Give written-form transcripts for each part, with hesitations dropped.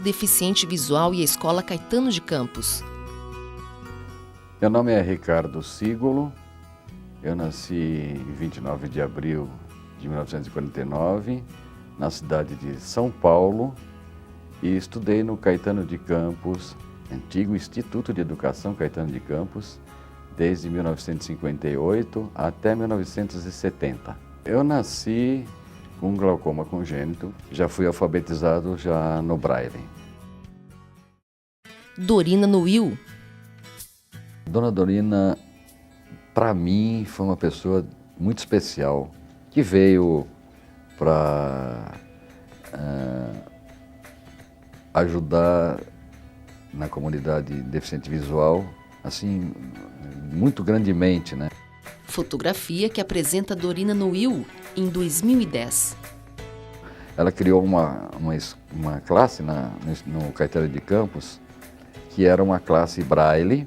deficiente visual e a Escola Caetano de Campos. Meu nome é Ricardo Sigolo, eu nasci em 29 de abril de 1949, na cidade de São Paulo, e estudei no Caetano de Campos, antigo Instituto de Educação Caetano de Campos, desde 1958 até 1970. Eu nasci com glaucoma congênito, já fui alfabetizado já no Braille. Dorina Nuil. Dona Dorina, para mim, foi uma pessoa muito especial, que veio para ajudar na comunidade deficiente visual, assim, muito grandemente, né? Fotografia que apresenta Dorina Nuil em 2010. Ela criou uma classe no Caetano de Campos, que era uma classe Braille,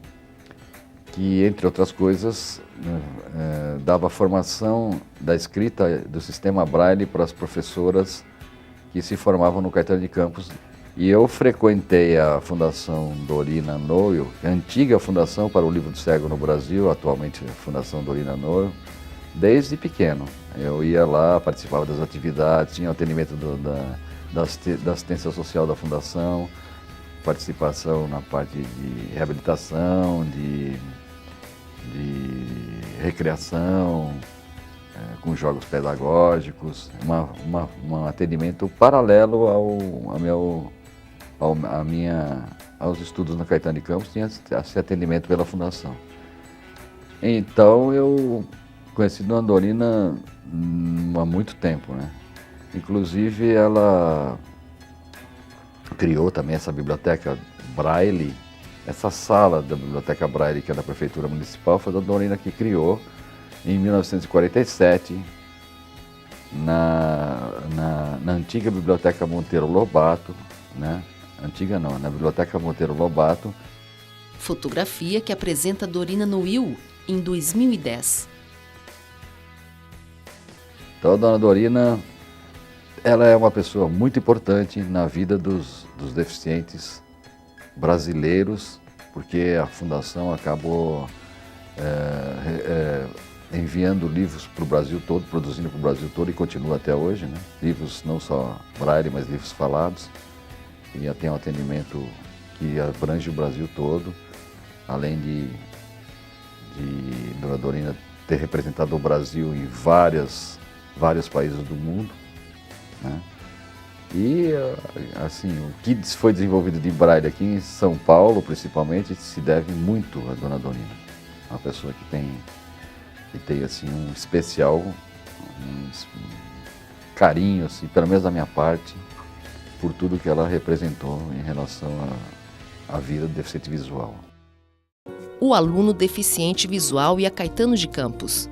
que, entre outras coisas, dava formação da escrita do sistema Braille para as professoras que se formavam no Caetano de Campos. E eu frequentei a Fundação Dorina Nuil, a antiga Fundação para o Livro do Cego no Brasil, atualmente a Fundação Dorina Nuil, desde pequeno. Eu ia lá, participava das atividades, tinha atendimento da assistência social da Fundação, participação na parte de reabilitação, de recreação, com jogos pedagógicos, um atendimento paralelo aos estudos no Caetano de Campos, tinha esse atendimento pela Fundação. Então eu conheci Dona Dorina há muito tempo, né? Inclusive ela criou também essa biblioteca Braille, essa sala da biblioteca Braille, que é da Prefeitura Municipal, foi a Dona Dorina que criou em 1947, na antiga Biblioteca Monteiro Lobato, né? Antiga não, na Biblioteca Monteiro Lobato. Fotografia que apresenta Dorina Nuil em 2010. Então, a Dona Dorina, ela é uma pessoa muito importante na vida dos deficientes brasileiros, porque a Fundação acabou enviando livros para o Brasil todo, produzindo para o Brasil todo e continua até hoje, né? Livros não só Braille, mas livros falados. E tem um atendimento que abrange o Brasil todo, além de Dona Dorina ter representado o Brasil em vários países do mundo, né? E, assim, o que foi desenvolvido de Braille aqui em São Paulo, principalmente, se deve muito a Dona Dorina. Uma pessoa que tem assim, um especial carinho, assim, pelo menos da minha parte, por tudo que ela representou em relação à vida do deficiente visual. O aluno deficiente visual e a Caetano de Campos.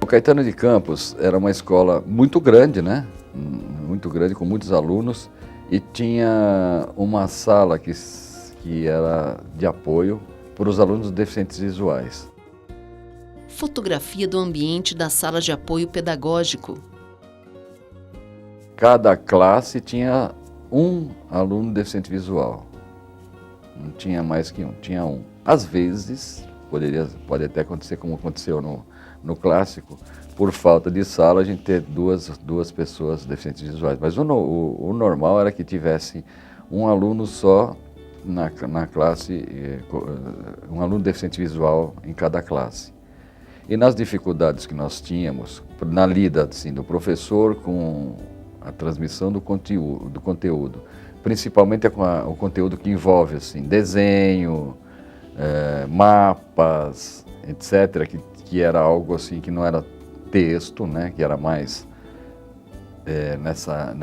O Caetano de Campos era uma escola muito grande, né? Muito grande, com muitos alunos, e tinha uma sala que era de apoio para os alunos deficientes visuais. Fotografia do ambiente da sala de apoio pedagógico. Cada classe tinha um aluno deficiente visual. Não tinha mais que um, tinha um. Às vezes, pode até acontecer como aconteceu no clássico, por falta de sala, a gente ter duas pessoas deficientes visuais. Mas o normal era que tivesse um aluno só na classe, um aluno deficiente visual em cada classe. E nas dificuldades que nós tínhamos, na lida assim, do professor com a transmissão do conteúdo, principalmente com o conteúdo que envolve assim, desenho, mapas, etc., que era algo assim que não era texto, né, que era mais nessa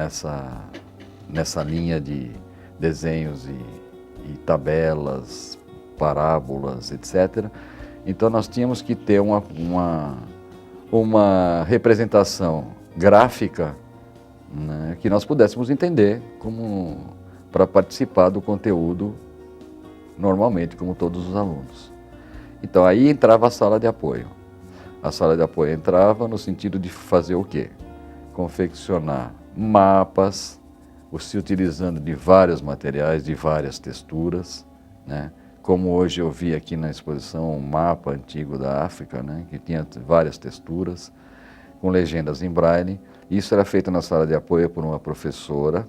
linha de desenhos e tabelas, parábolas, etc. Então nós tínhamos que ter uma representação gráfica, né, que nós pudéssemos entender para participar do conteúdo normalmente, como todos os alunos. Então aí entrava a sala de apoio. A sala de apoio entrava no sentido de fazer o quê? Confeccionar mapas, se utilizando de vários materiais, de várias texturas, né? Como hoje eu vi aqui na exposição um mapa antigo da África, né? Que tinha várias texturas, com legendas em braille. Isso era feito na sala de apoio por uma professora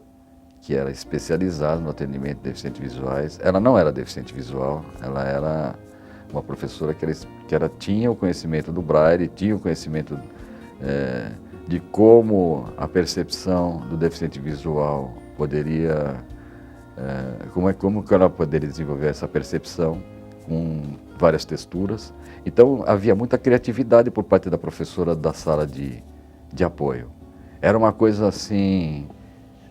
que era especializada no atendimento de deficientes visuais. Ela não era deficiente visual, ela era uma professora que tinha o conhecimento do braille, tinha o conhecimento de como a percepção do deficiente visual poderia, como que ela poderia desenvolver essa percepção com várias texturas. Então havia muita criatividade por parte da professora da sala de apoio. Era uma coisa assim,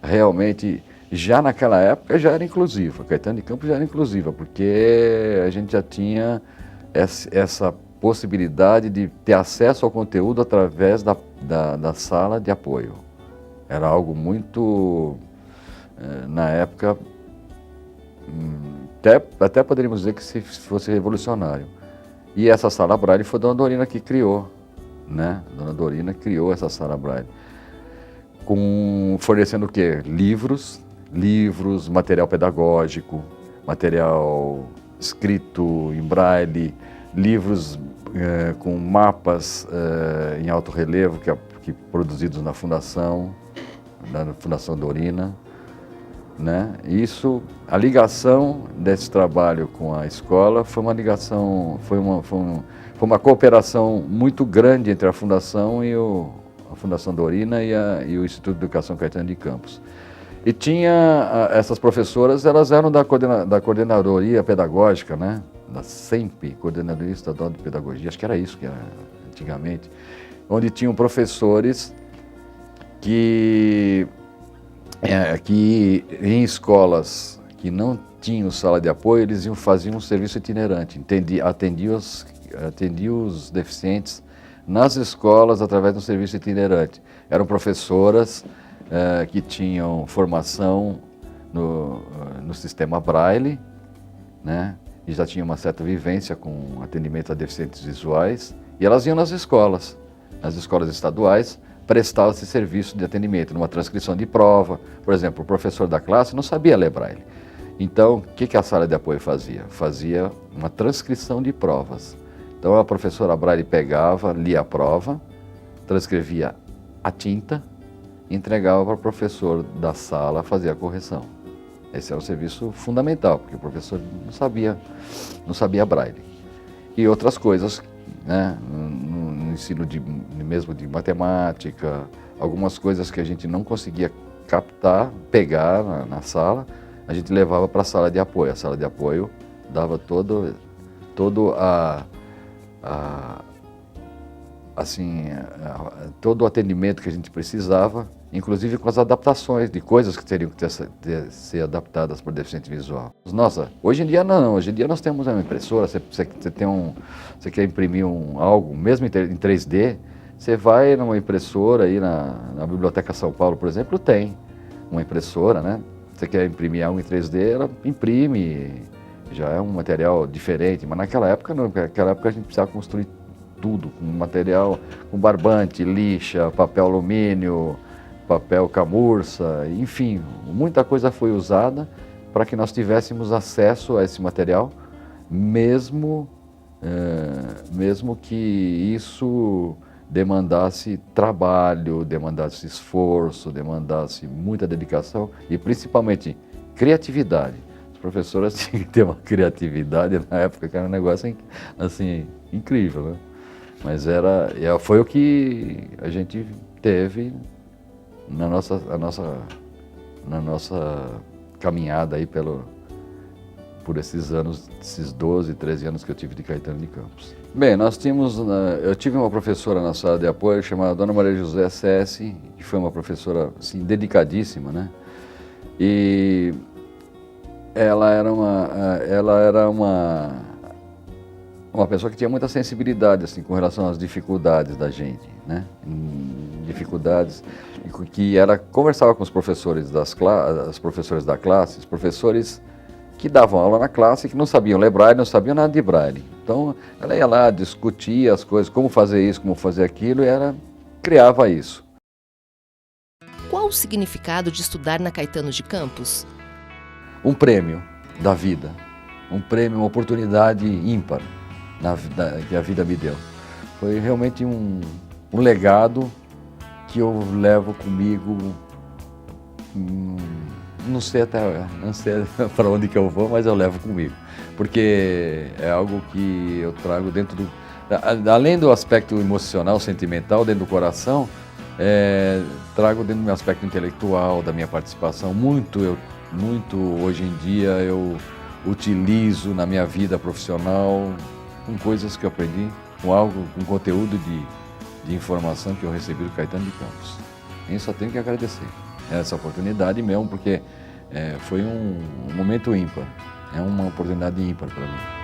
realmente, já naquela época já era inclusiva, Caetano de Campos já era inclusiva, porque a gente já tinha essa possibilidade de ter acesso ao conteúdo através da sala de apoio. Era algo muito, na época, até poderíamos dizer que se fosse revolucionário. E essa sala Braille foi a Dona Dorina que criou, né? Dona Dorina criou essa sala Braille, fornecendo o quê? Livros, material pedagógico, material escrito em Braille, livros com mapas em alto relevo que produzidos na Fundação Dorina, né? Isso, a ligação desse trabalho com a escola foi uma ligação, foi uma cooperação muito grande entre a Fundação e a Fundação Dorina e o Instituto de Educação Caetano de Campos. E tinha essas professoras, elas eram da coordenadoria pedagógica, né? Da SEMP, Coordenadoria Estadual de Pedagogia, acho que era isso que era antigamente, onde tinham professores que em escolas que não tinham sala de apoio, eles faziam um serviço itinerante, atendiam os deficientes nas escolas através de um serviço itinerante. Eram professoras que tinham formação no sistema Braille, né? E já tinham uma certa vivência com atendimento a deficientes visuais, e elas iam nas escolas estaduais, prestar esse serviço de atendimento, numa transcrição de prova. Por exemplo, o professor da classe não sabia ler Braille. Então, o que a sala de apoio fazia? Fazia uma transcrição de provas. Então, a professora Braille pegava, lia a prova, transcrevia a tinta, entregava para o professor da sala fazer a correção. Esse era um serviço fundamental, porque o professor não sabia Braille. E outras coisas, né, no ensino mesmo de matemática, algumas coisas que a gente não conseguia captar, pegar na sala, a gente levava para a sala de apoio. A sala de apoio dava todo o atendimento que a gente precisava, inclusive com as adaptações de coisas que teriam que ser adaptadas para o deficiente visual. Nossa, hoje em dia não, hoje em dia nós temos uma impressora, você quer imprimir algo, mesmo em 3D, você vai numa impressora aí na Biblioteca São Paulo, por exemplo, tem uma impressora, né? Você quer imprimir algo em 3D, ela imprime, já é um material diferente, mas naquela época não, naquela época a gente precisava construir tudo, com material, com barbante, lixa, papel alumínio, papel camurça, enfim, muita coisa foi usada para que nós tivéssemos acesso a esse material, mesmo que isso demandasse trabalho, demandasse esforço, demandasse muita dedicação e principalmente criatividade. As professoras tinham que ter uma criatividade na época, que era um negócio assim, incrível, né? Mas foi o que a gente teve na nossa caminhada aí por esses anos, esses 12, 13 anos que eu tive de Caetano de Campos. Bem, eu tive uma professora na sala de apoio chamada Dona Maria José Sessi, que foi uma professora assim, dedicadíssima, né? E ela era uma pessoa que tinha muita sensibilidade assim, com relação às dificuldades da gente, né? Dificuldades que ela conversava com os professores as professoras da classe, os professores que davam aula na classe, que não sabiam ler Braille, não sabiam nada de Braille. Então, ela ia lá, discutia as coisas, como fazer isso, como fazer aquilo, e ela criava isso. Qual o significado de estudar na Caetano de Campos? Um prêmio da vida, um prêmio, uma oportunidade ímpar que a vida me deu. Foi realmente um legado que eu levo comigo, não sei para onde que eu vou, mas eu levo comigo, porque é algo que eu trago dentro além do aspecto emocional, sentimental, dentro do coração, trago dentro do meu aspecto intelectual, da minha participação, muito hoje em dia eu utilizo na minha vida profissional, com coisas que eu aprendi, com conteúdo de informação que eu recebi do Caetano de Campos. Eu só tenho que agradecer essa oportunidade mesmo, porque foi um momento ímpar, é uma oportunidade ímpar para mim.